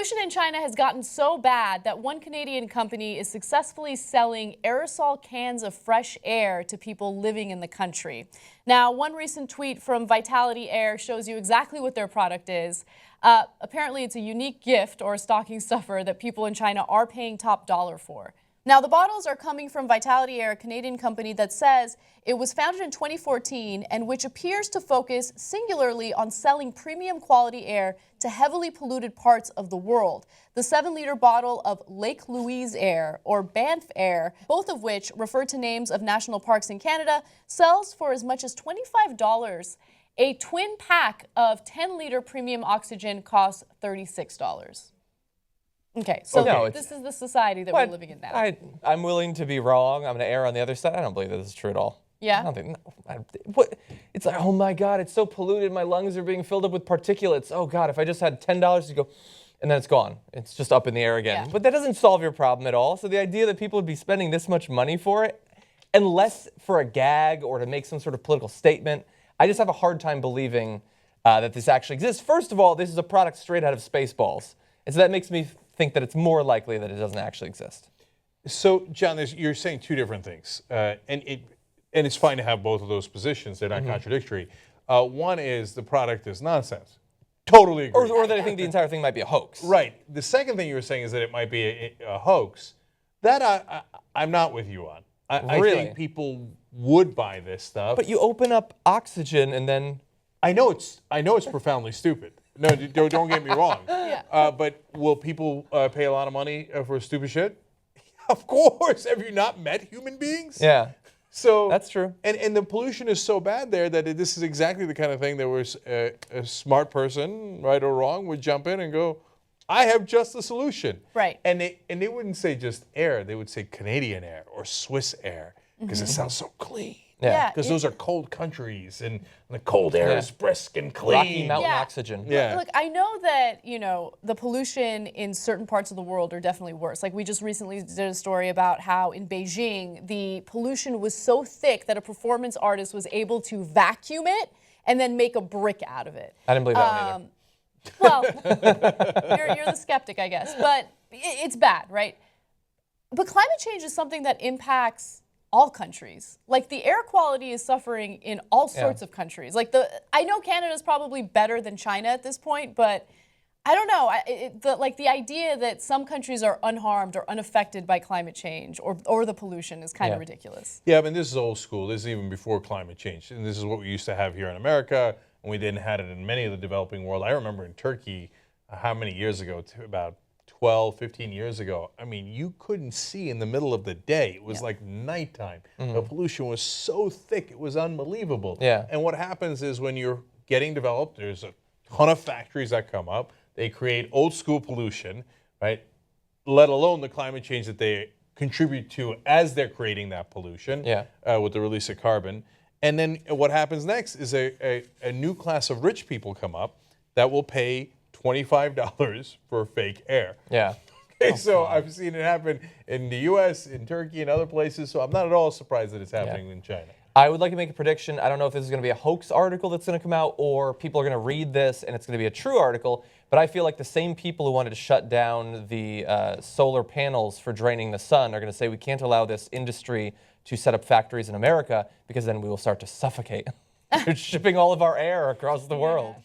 Pollution in China has gotten so bad that one Canadian company is successfully selling aerosol cans of fresh air to people living in the country. Now, one recent tweet from Vitality Air shows you exactly what their product is. Apparently, it's a unique gift or a stocking stuffer that people in China are paying top dollar for. Now, the bottles are coming from Vitality Air, a Canadian company that says it was founded in 2014 and which appears to focus singularly on selling premium quality air to heavily polluted parts of the world. The 7-liter bottle of Lake Louise Air or Banff Air, both of which refer to names of national parks in Canada, sells for as much as $25. A twin pack of 10-liter premium oxygen costs $36. Okay, so this is the society that we're living in now. I'm willing to be wrong. I'm going to err on the other side. I don't believe that this is true at all. Yeah? I don't think, it's like, oh my God, it's so polluted. My lungs are being filled up with particulates. Oh God, if I just had $10 to go, and then it's gone. It's just up in the air again. Yeah. But that doesn't solve your problem at all. So the idea that people would be spending this much money for it, unless for a gag or to make some sort of political statement, I just have a hard time believing that this actually exists. First of all, this is a product straight out of Spaceballs. And so that makes me think that it's more likely that it doesn't actually exist. So, John, you're saying two different things, and it's fine to have both of those positions. They're not contradictory. One is the product is nonsense. Totally agree. Or that I think the entire thing might be a hoax. Right. The second thing you were saying is that it might be a hoax. That I'm not with you on. I think people would buy this stuff. But you open up oxygen and then... I know it's profoundly stupid. No, don't get me wrong. Yeah. But will people pay a lot of money for stupid shit? Of course. Have you not met human beings? Yeah. So that's true. And the pollution is so bad there that this is exactly the kind of thing that was a smart person, right or wrong, would jump in and go, I have just the solution. Right. And they wouldn't say just air. They would say Canadian air or Swiss air because it sounds so clean. Yeah. Because those are cold countries and the cold air is brisk and clean. Rocky Mountain oxygen. Yeah. Look, I know that, the pollution in certain parts of the world are definitely worse. Like we just recently did a story about how in Beijing, the pollution was so thick that a performance artist was able to vacuum it and then make a brick out of it. I didn't believe that one either. Well, you're the skeptic, I guess. But it's bad, right? But climate change is something that impacts all countries. Like the air quality is suffering in all sorts of countries. Like I know Canada's probably better than China at this point, but I don't know. The idea that some countries are unharmed or unaffected by climate change or the pollution is kind of ridiculous. Yeah, I mean, this is old school. This is even before climate change. And this is what we used to have here in America, and we didn't have it in many of the developing world. I remember in Turkey, how many years ago, about 12, 15 years ago, I mean, you couldn't see in the middle of the day. It was like nighttime. The pollution was so thick, it was unbelievable. Yeah. And what happens is when you're getting developed, there's a ton of factories that come up. They create old school pollution, right? Let alone the climate change that they contribute to as they're creating that pollution with the release of carbon. And then what happens next is a new class of rich people come up that will pay $25 for fake air. Yeah. Okay, so I've seen it happen in the U.S., in Turkey, and other places, so I'm not at all surprised that it's happening in China. I would like to make a prediction. I don't know if this is going to be a hoax article that's going to come out or people are going to read this and it's going to be a true article, but I feel like the same people who wanted to shut down the solar panels for draining the sun are going to say we can't allow this industry to set up factories in America because then we will start to suffocate. They're shipping all of our air across the world.